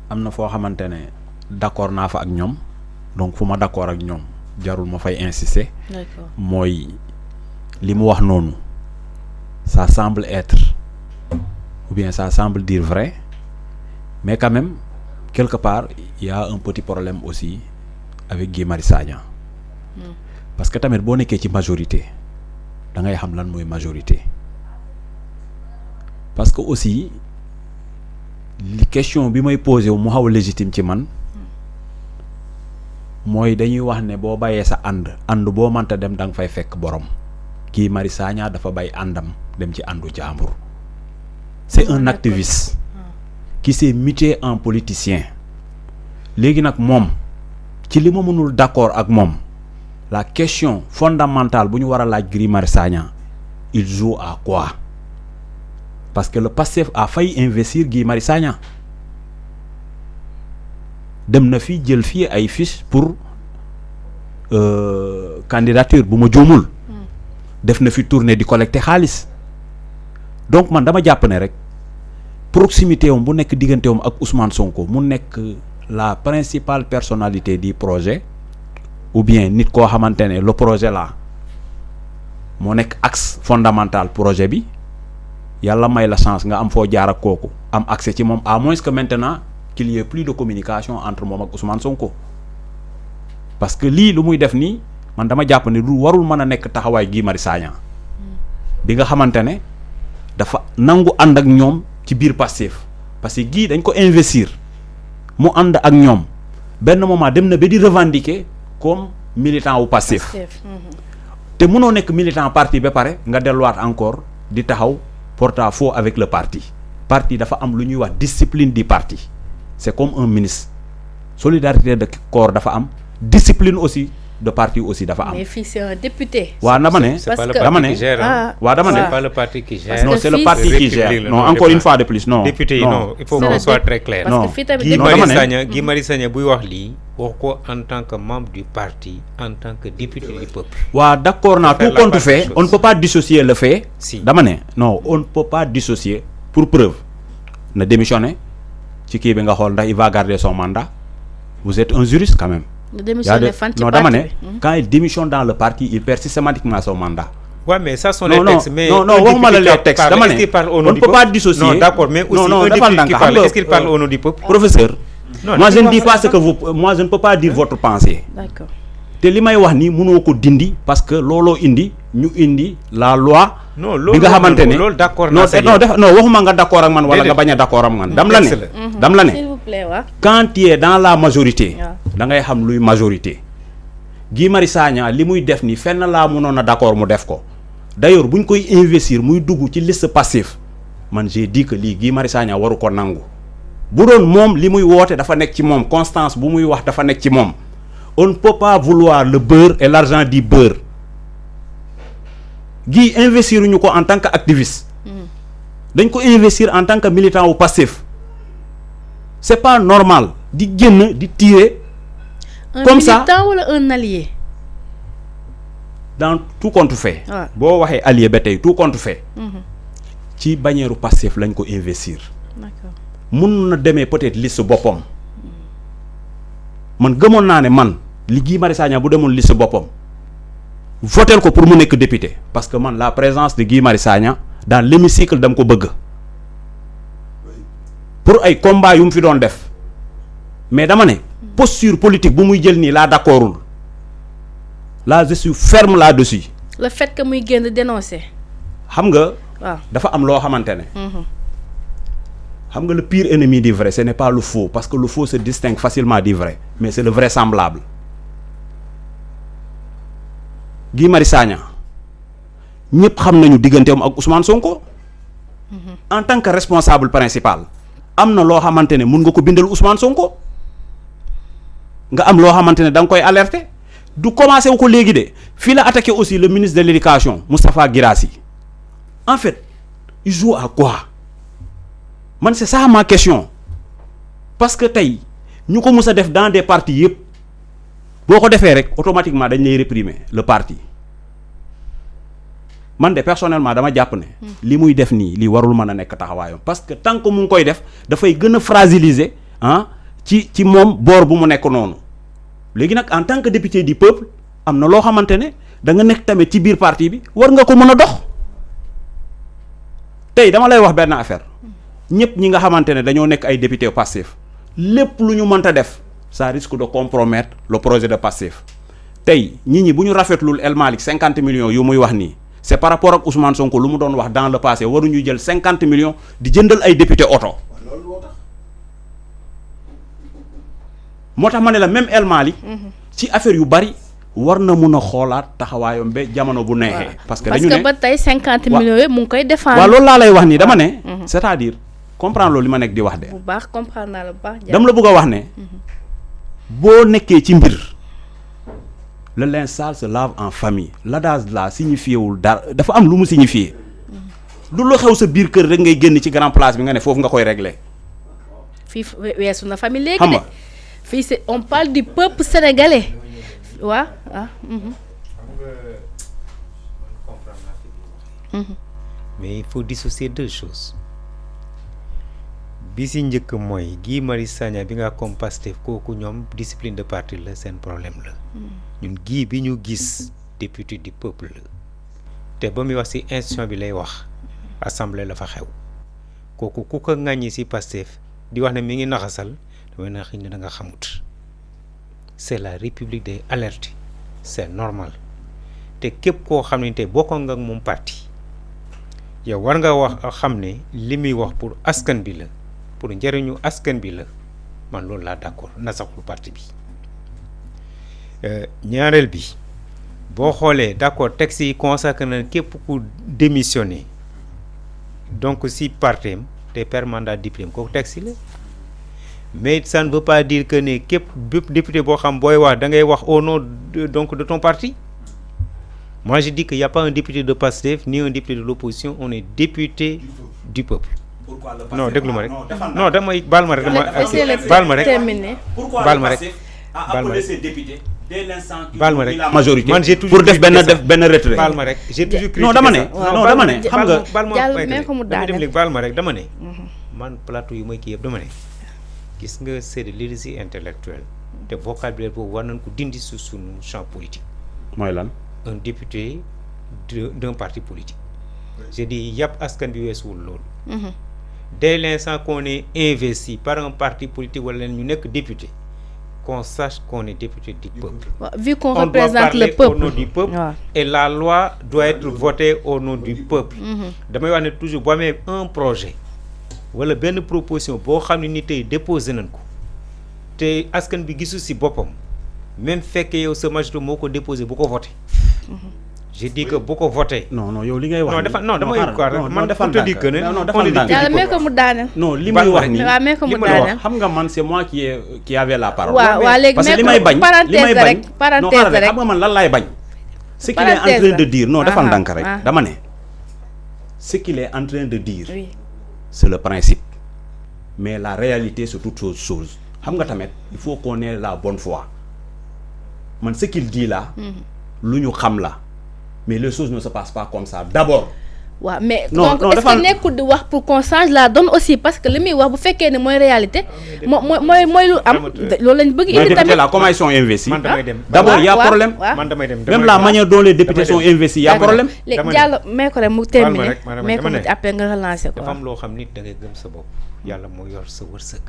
am na foo xamante ne d'accord naa fa ak ñoom donc fu ma d'accord ak ñoom jarul ma fay insister. D'accord. mooy li mu wax noonu ça semble être ou bien ça semble dire vrai mais quand même quelque part il y a un petit problème aussi avec Guy Marius Sagna parce que tamit boo nekkee ci majorité da ngay xam lan mooy majorité parce que aussi li question bi may posé wu mu xaw a légitime ci man mooy dañuy wax ne boo bàyyee sa ànd boo mënta dem da nga fay fekk borom Guy Marius Sagna dafa bàyyi àndam dem ci àndu jàmbur c'est un activiste qui s'est muté en politicien léegi nag moom ci li ma mënul d'accord ak moom la question fondamentale bu ñu war a laaj Guy Marius Sagna il joue à quoi parce que le Pastef a failli investir Guy Marius Sagna dem na fi jël fii ay fiches pour candidature bu ma juumul def na fi tournée di collecter xaalis donc man dama jàpp ne rek proximité wam bu nekk diggante wam ak Ousmane Sonko mu nekk la principale personnalité du projet ou bien nit koo xamante ne le projet là moo nekk axe fondamental projet bi yàlla may la chance nga am foo jaar ak kooku am accès ci moom à moins que maintenant qu'il y ait plus de communication entre moom ak Ousmane Sonko parce que lii lu muy def nii man dama jàpp ne lu warul mën a nekk taxawaay Guy Marius Sagna bi nga xamante ne dafa nangu ànd ak ñoom ci biir Pastef parce que Guy dañ ko investir mu ànd ak ñoom benn moment dem na ba di revendiquer comme militant wu Pastef te mënoo nekk militant parti ba pare nga delluwaat encore di taxaw porte-à-faux avec le parti dafa am lu ñuy wax discipline du parti c'est comme un ministre solidarité de corps dafa am discipline aussi de parti aussi dafa am. mais fii c'est un député. waaw dama ne dama ne waaw dama ne c'est pas le parti qui gère. non c'est le parti qui gère non encore une fois de plus non. député yi non il faut qu'on soit très clair. parce que fii tamit Guy Marius Sagna buy wax lii wax ko en tant que membre du parti en tant que député du peuple. waaw d'accord naa tout compte fait on ne peut pas dissocier le fait. si dama ne non on ne peut pas dissocier pour preuve na démissionner ci kii bi nga xool ndax il va garder son mandat vous êtes un juriste quand même. non dama ne quand il démissionne dans le parti il perd systématiquement son mandat. Ouais, mais ça sont les textes. Mais non waxuma la les textes dama ne on ne peut pas dissocier. Non, d'accord, mais aussi un député qui parle, est-ce qu'il parle au nom du peuple? Professeur, moi je ne dis pas ce que vous, moi je ne peux pas dire votre pensée. D'accord. te li may wax ni mënoo ko dindi parce que looloo indi ñu indi la loi. non bi nga xamante ne loolu d'accord non waxuma nga d'accord ak man wala nga bañ a d'accord ak man. dam la ne s'il vous plaît waaw. quand tu es dans la majorité. da ngay xam luy majorité. Guy Marius Sagna li muy def ni fenn laa mënoon a d'accord mu def ko d'ailleurs buñ koy investir muy dugg ci liste passif man j'ai dit que lii Guy Marius Sagna waru ko nangu bu doon moom li muy woote dafa nekk ci moom constance bu muy wax dafa nekk ci moom. On ne peut pas vouloir le beurre et l'argent du beurre. Guy investir ñu ko en tant qu'activiste. dañ ko investir en tant que militant au Pastef. C'est pas normal di génn di tirer. comme ça un militant wala un allié. dans tout compte fait. boo waxee allié ba tey tout compte fait. ci bannière Pastef lañ ko investir. D'accord. mun na demee peut-être liste boppam. man gëmoon naa ne man li Guy Marius Sagna bu demoon liste boppam votel ko pour mu nekk député parce que man la présence de Guy Marius Sagna dans l'hémicycle dama ko bëgg pour ay combat yu mu fi doon def mais dama ne posture politique bu muy jël nii laa d'accordul là je suis ferme là-dessus. le fait que muy génn dénoncer. xam nga. waaw dafa am loo xamante ne. xam nga le pire ennemi du vrai ce n'est pas le faux parce que le faux se distingue facilement du vrai mais c'est le vraisemblable. Guy Marius Sagna ñëpp xam nañu digganteem ak Ousmane Sonko. en tant que responsable principal. am na loo xamante ne mun nga ko bindal Ousmane Sonko nga am loo xamante ne da nga koy alerter du commencer wu ko léegi de fii la attaqué aussi le ministre de l'éducation Moustapha Guirassy en fait il joue à quoi. man c'est ça ma question parce que tey ñu ko mus a def dans des partis yëpp boo ko defee rek automatiquement dañ lay réprimer le parti man de personnellement dama jàpp ne li muy def nii li warul mën a nekk taxawaayam parce que tant que mu ngi koy def dafay gën a fragiliser ci moom boor bu mu nekk noonu léegi nag en tant que député du peuple am na loo xamante ne da nga nekk tamit ci biir parti bi war nga ko mën a dox tey dama lay wax benn affaire ñëpp ñi nga xamante ne dañoo nekk ay député Pastef lépp lu ñu mënta def ça risque de compromettre le projet de Pastef tey ñi bu ñu rafetlul El Malick 50 millions yu muy wax nii c'est par rapport ak Ousmane Sonko lu mu doon wax dans le passé waruñu jël 50 millions di jëndal ay député oto moo tax ma ne la même El Malick ci affaire yu bari war na mun a xoolaat taxawaayam ba jamono bu neexee. parce que dañu ne ba tey 50 millions yëpp mu ngi koy défendre. waaw loolu laa lay wax nii dama ne. c'est-à-dire comprendre loolu li ma nekk di wax de. bu baax comprendre naa la bu baax. dama la bëgg a wax ne. boo nekkee ci mbir. le linge sale se lave en famille l'adage là signifié wul dara dafa am lu mu signifié. du lu xew sa biir kër rek ngay génn ci grand place bi nga ne foofu nga koy régler. fii weesu na famille léegi de. fii c'est on parle du peuple sénégalais. waaw ah. mais il faut dissocier deux choses bi si njëkk mooy Guy Marius Sagna bi nga comme Pastef kooku ñoom discipline de parti la seen problème la ñun Guy bi ñu gis député du peuple la te ba muy wax si institution bi lay wax assemblée la fa xew kooku ku ko ŋàññi si Pastef di wax ne mi ngi naxasal damay na xëy na da nga xamut c'est la république des alertes c'est normal te képp koo xam ne tey bokkoon nga ak moom parti yow war nga wax xam ne li muy wax pour askan bi la pour njëriñu askan bi la man loolu laa d'accord na saxul parti bi ñaareel bi boo xoolee d'accord texte yi consacré na képp ku démissionné donc si partem te per mandat diplôme kooku texte la mais ça ne veut pas dire que ne képp bépp député boo xam booy wax da ngay wax au nom de ton parti. Moi je dis qu'il n'y a pas un député de Pastef ni un député de l'opposition, on est député du peuple. Pourquoi le Pastef non déglu ma rek non damay baal ma rek baal ma rek baal ma rek baal ma rek baal ma rek la majorité man j'ai toujours pour def benn retrait baal ma rek j'ai toujours critiqué non dama ne xam nga baal ma dem léegi baal ma rek dama ne man plateau yu may kii yëpp dama ne gis nga c'est de l'hérésie intellectuelle te vocabulaire boobu war nañ ko dindi su suñu champ politique. mooy lan un député d'un parti politique. J'ai dit yàpp askan bi weesuwul loolu. Dès l'instant qu'on est investi par un parti politique wala ñu nekk député qu'on sache qu'on est député du peuple. Vu qu'on on représente doit le peuple au nom du peuple et la loi doit être votée au nom du peuple. damay wax ne toujours boo amee un projet wala benn proposition boo xam ne ni tey déposé nañ ko te askan bi gisu ci boppam même fekkee yow sa majorité moo ko déposé bu ko voté. je dis que bu ko voté. non yow li ngay wax. non dafa non damay quoi rek man dafa te dire que ne. non dafa ndànk yàlla mee ko mu daaneel. non li muy wax nii waaw mee ko mu daaneel. xam nga man c'est moi qui avait la parole. waaw léegi parce que li may bañ parenthèse rek xam nga man lan laay bañ. ce qu'il est en train de dire non dafa ndànk rek dama ne. ce qu'il est en train de dire. c'est le principe. mais la réalité c'est toute autre chose. xam nga tamit il faut qu'on ait la bonne foi. man ce qu'il dit là. lu ñu xam la. mais les choses ne se passent pas comme ça d'abord. waaw mais donc est-ce que nekkul di wax pour qu'on change la donne aussi parce que li muy wax bu fekkee ne mooy réalité mooy lu am loolu lañ bëgg indi tamit là comment ils sont investis. man damay dem d'abord y a problème. man damay dem même la manière dont les députés sont investis y a problème. léegi jàll mee ko rek mu terminer mee ko mu après nga relancer ko. dafa am loo xam nit da ngay gëm sa bopp yàlla moo yor sa wërsëg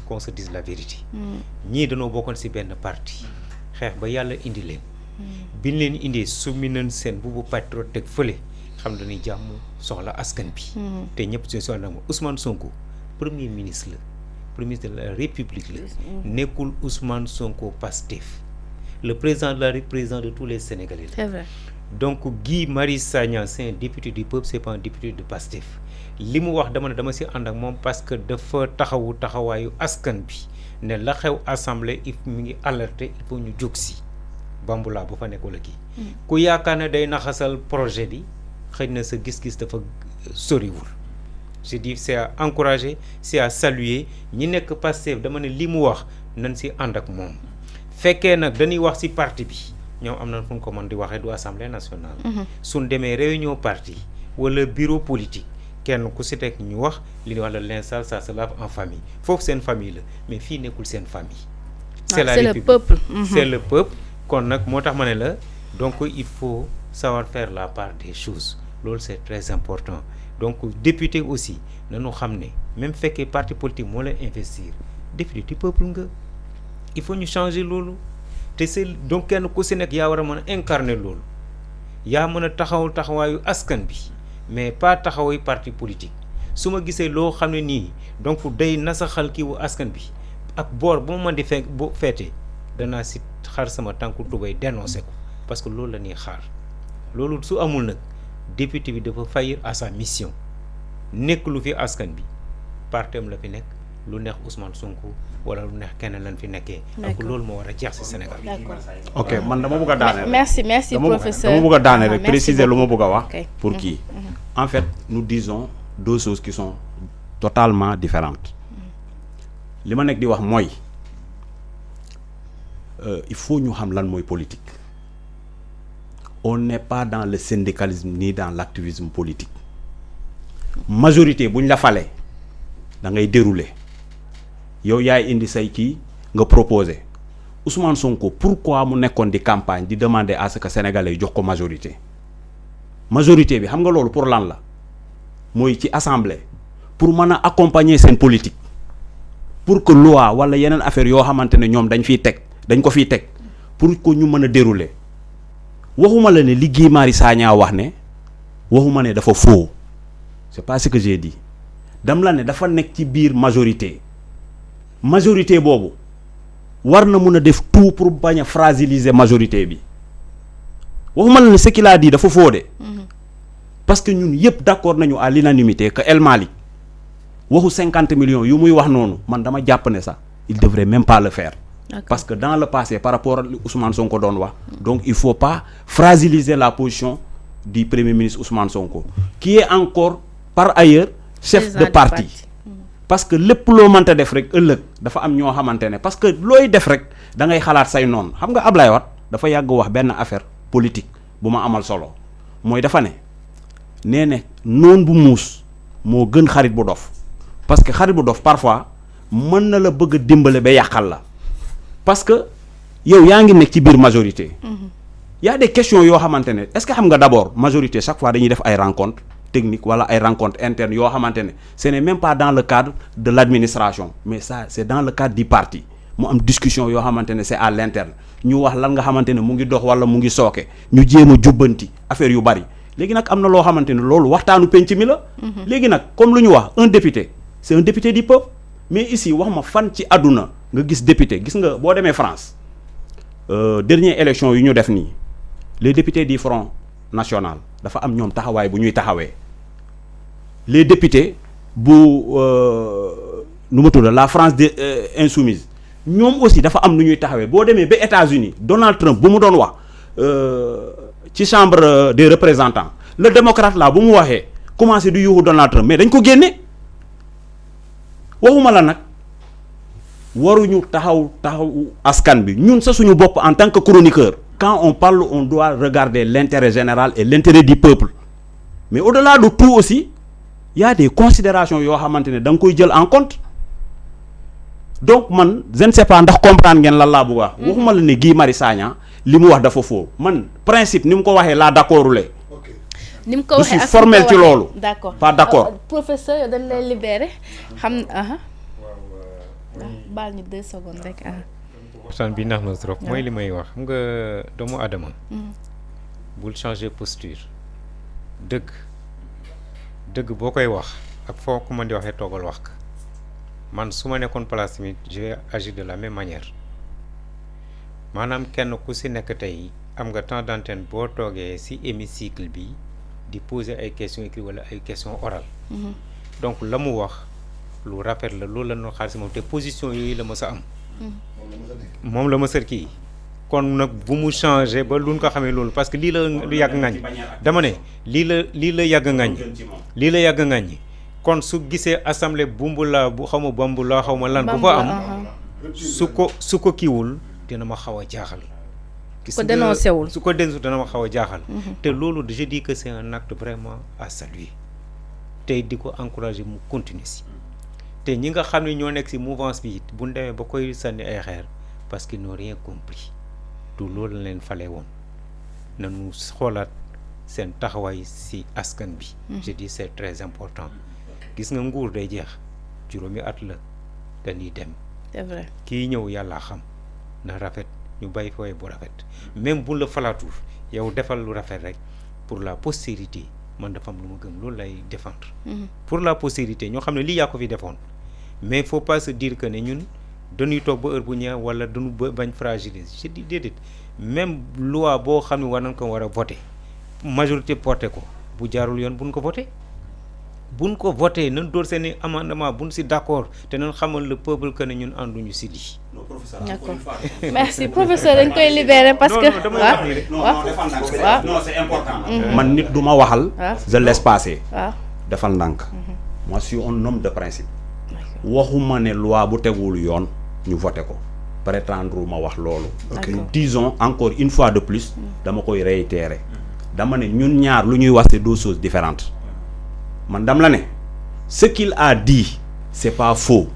qu'on se dise la vérité. ñii dañoo bokkoon ci benn parti xeex ba yàlla indi leen. biñ leen indee summi nañ seen bubu patriote teg fële xam dañuy jàmm soxla askan bi. te ñëpp suñu soxla moom Ousmane Sonko premier ministre la premier ministre de la République la. nekkul Ousmane Sonko Pastef le président de la République président de tous les Sénégalais la. c'est vrai donc Guy Marius Sagna c'est un député du peuple c'est pas un député de Pastef li mu wax dama ne dama ci ànd ak moom parce que dafa taxawaayu askan bi ne la xew assemblée il mi ngi alerter il faut ñu jóg ci. Bambula bu fa nekk wala kii ku yaakaar ne day naxasal projet bi xëy na sa gis-gis dafa soriwul je dis c'est à encourager c'est à saluer ñi nekk Pastef dama ne li mu wax nañ ci ànd ak moom fekkee nag dañuy wax ci parti bi ñoom am na fu ñu ko mën di waxee du assemblée nationale suñ demee réunion parti wala bureau politique kenn ku si teg ñu wax li ñuy wax le linge sale ça se lave en famille foofu seen famille la mais fii nekkul seen famille. c'est le peuple. c'est le peuple kon nag moo tax ma ne la donc il faut savoir faire la part des choses loolu c'est très important donc député aussi nañu xam ne même fekkee parti politique moo lay investir député du peuple nga il faut ñu changer loolu te c'est donc kenn ku si nekk yaa war a mën a incarner loolu yaa mën a taxawaayu askan bi mais pas taxawaayu parti politique su ma gisee loo xam ne nii donc day nasaxal kii wu askan bi ak boor bu ma mën di fekk bu feetee danaa si xar sama tànku tubay dénoncé ko parce que loolu la ñuy xaar loolu su amul nag député bi dafa faillir à sa mission nekk lu fi askan bi partem la fi nekk lu neex Ousmane Sonko wala lu neex keneen lañ fi nekkee. donc loolu moo war a jeex ci Sénégal. ok man dama bëgg a daane. merci professeur dama bëgg a daane rek préciser lu ma bëgg a wax. pour kii kii en fait nous disons deux choses qui sont totalement différentes li ma nekk di wax mooy il faut ñu xam lan mooy politique on n'est pas dans le syndicalisme ni dans l'activisme politique majorité bu ñu la falee da ngay dérouler yow yaay indi say kii nga proposer Ousmane Sonko pourquoi mu nekkoon di campagne di demander à ce que sénégalais yi jox ko majorité bi xam nga loolu pour lan la mooy ci assemblée pour mën a accompagner seen politique pour que loi wala yeneen affaire yoo xamante ne ñoom dañ ko fiy teg pour que ñu mën a dérouler waxuma la ne li Guy Marius Sagna wax ne waxuma ne dafa faux c'est pas ce que j'ai dit dam la ne dafa nekk ci biir majorité boobu war na mun a def tout pour bañ a fragiliser majorité bi waxuma la ne ce qu'il a dit dafa faux de parce que ñun yëpp d'accord nañu à l'unanimité que El Malick waxu 50 millions yu muy wax noonu man dama jàpp ne sax il devrait même pas le faire. Parce que dans le passé par rapport à Ousmane Sonko doon wax donc il faut pas fragiliser la position du premier ministre Ousmane Sonko qui est encore par ailleurs chef de parti parce que lépp loo mënta def rek ëllëg dafa am ñoo xamante ne parce que looy def rek da ngay xalaat say noonu xam nga Ablaye Wade dafa yàgg wax benn affaire politique bu ma amal solo mooy dafa ne nee ne noon bu muus moo gën xarit bu dof parce que xarit bu dof parfois mën na la bëgg a dimbale ba yàqal la parce que yow yaa ngi nekk ci biir majorité y a des questions yoo xamante ne est-ce que xam nga d'abord majorité chaque fois dañuy def ay rencontres techniques wala ay rencontres internes yoo xamante ne ce n'est même pas dans le cadre de l'administration mais ça c'est dans le cadre du parti mu am discussion yoo xamante ne c'est à l'interne ñu wax lan nga xamante ne mu ngi dox wala mu ngi sooke ñu jéem a jubbanti affaire yu bari léegi nag am na loo xamante ne loolu waxtaanu penc mi la léegi nag comme lu ñu wax un député c'est un député du peuple mais ici wax ma fan ci àdduna nga gis député gis nga boo demee France dernière élection yu ñu def nii les députés du Front National dafa am ñoom taxawaay bu ñuy taxawee les députés bu nu ma tudd la France insoumise ñoom aussi dafa am nu ñuy taxawee boo demee ba États-Unis Donald Trump bu mu doon wax ci chambre des représentants le démocrate là bu mu waxee commencé du yuuxu Donald Trump mais dañ ko génne waxuma la nag waruñu taxaw askan bi ñun sa suñu bopp en tant que chroniqueur quand on parle on doit regarder l'intérêt général et l'intérêt du peuple mais au-delà de tout aussi il y a des considérations yoo xamante ne da nga koy jël en compte donc man je ne sais pas ndax comprendre ngeen lan laa bëgg a wax waxuma la ne Guy Marius Sagna li mu wax dafa faux man principe ni mu ko waxee laa d'accordule ni mu ko waxee je suis formel ci loolu d'accord pas d'accord professeur yow dañ lay libérer xam baal ñu 2 secondes rek waxtaan bi nax na trop mooy li may wax xam nga doomu adama bul changer posture dëgg boo koy wax ak foo ko mën di waxee toogal wax ka man su ma nekkoon place tamit je vais agir de la même manière maanaam kenn ku si nekk tey am nga temps d'antenne boo toogee si hémicycle bi di poser ay questions écrites wala ay questions orales donc la mu wax lu rafet la loolu la ñu xaar si moom te position yooyu la ma sa am moom la ma sër kii kon nag bu mu changer ba lu ñu ko xamee loolu parce que lii la lu yàgg ngañ dama ne lii la yàgg ngañ kon su gisee assemblée bumbu la bu xaw ma bambu la xaw ma lan bu fa am su ko kiiwul dina ma xaw a jaaxal ko dénoncé wul su ko dénoncé dana ma xaw a jaaxal te loolu je dis que c'est un acte vraiment à saluer tey di ko encourager mu continuer si te ñi nga xam ne ñoo nekk si mouvance bi it bu ñu demee ba koy sànni ay xeer parce qu'ils n'ont rien compris du loolu la leen fale woon nañu xoolaat seen taxawaay si askan bi. je dis c'est très important gis nga nguur day jeex juróomi at la dañuy dem. c'est vrai kii ñëw yàlla xam na rafet ñu bàyyi fooy bu rafet même bu la falaatul yow defal lu rafet rek pour la postérité man dafa am lu ma gëm loolu lay défendre. pour la postérité ñoo xam ne lii yaa ko fi defoon mais faut pas se dire que ne ñun dañuy toog ba heure bu ñëw wala dañu bañ fragiliser je dis déedéet même loi boo xam ne war nañ ko war a voter majorité porté ko bu jaarul yoon buñ ko voté nañ door seen i amendement buñ si d'accord te nañ xamal le peuple que ne ñun ànduñu si lii. d'accord merci professeur dañ koy libérer parce que non c'est important. man nit du ma waxal. je laisse passer. defal ndànk. moi je suis un homme de principe. waxuma ne loi bu tegul yoon ñu voté ko prétendre ma wax loolu. disons encore une fois de plus dama koy réitérer dama ne ñun ñaar lu ñuy wax c'est deux choses différentes. man dam la ne ce qu'il a dit c'est pas faux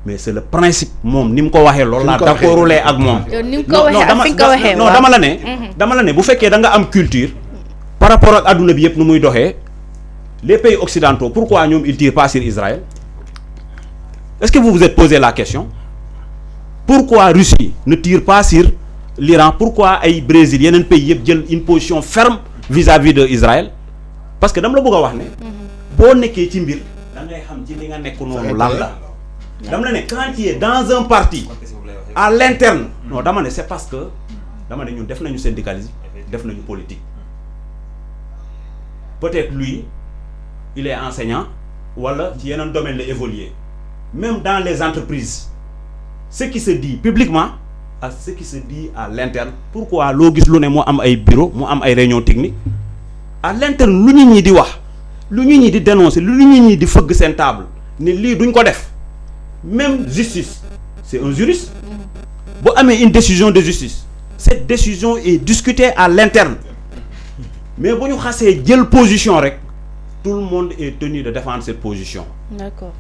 mais c'est le principe moom ni mu ko waxee loolu laa d'accordulee ak moom. non dama la ne bu fekkee da nga am culture par rapport ak adduna bi yëpp nu muy doxee les pays occidentaux pourquoi ñoom ils tirent pas sur Israël est-ce que vous vous êtes posé la question pourquoi Russie ne tire pas sur l'Iran pourquoi ay Brésil yeneen pays yëpp jël une position ferme vis-à-vis de Israël parce que dama la bëgg a wax ne boo nekkee ci mbir da ngay xam ci li nga nekk noonu lan la dama la ne quand tu es dans un parti à l'interne non dama ne c'est parce que dama ne ñun def nañu syndicalisme def nañu politique peut-être lui il est enseignant wala ci yeneen domaine la évoluer même dans les entreprises ce qui se dit publiquement ak ce qui se dit à l'interne pourquoi loo gis lu ne mu am ay bureau mu am ay réunion technique à l'interne lu nit ñi di wax lu nit ñi di dénoncer lu nit ñi di fëgg seen table ne lii duñ ko def même justice c'est un juriste bu amee une décision de justice cette décision est discutée à l'interne mais bu ñu xasee jël position rek tout le monde est tenu de défendre cette position. D'accord.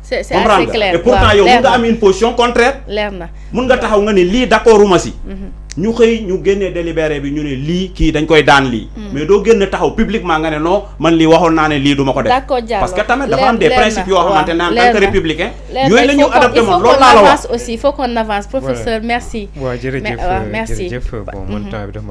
C'est assez clair. Et pourtant yow mun nga am une position contraire. leer na mun nga taxaw nga ne lii d'accorduma si. ñu xëy ñu génnee délibéré bi ñu ne lii kii dañ koy daan lii. mais doo génn taxaw publiquement nga ne non man lii waxoon naa ne lii du ma ko def. d'accord Diallo parce que tamit dafa am des principes yoo xamante ne en tant que républicain. yooyu la ñu adopté moom loolu laa la wax il faut qu'on avance aussi il faut qu'on avance professeur merci. waaw jërëjëf merci jërëjëf bon man temps bi dafa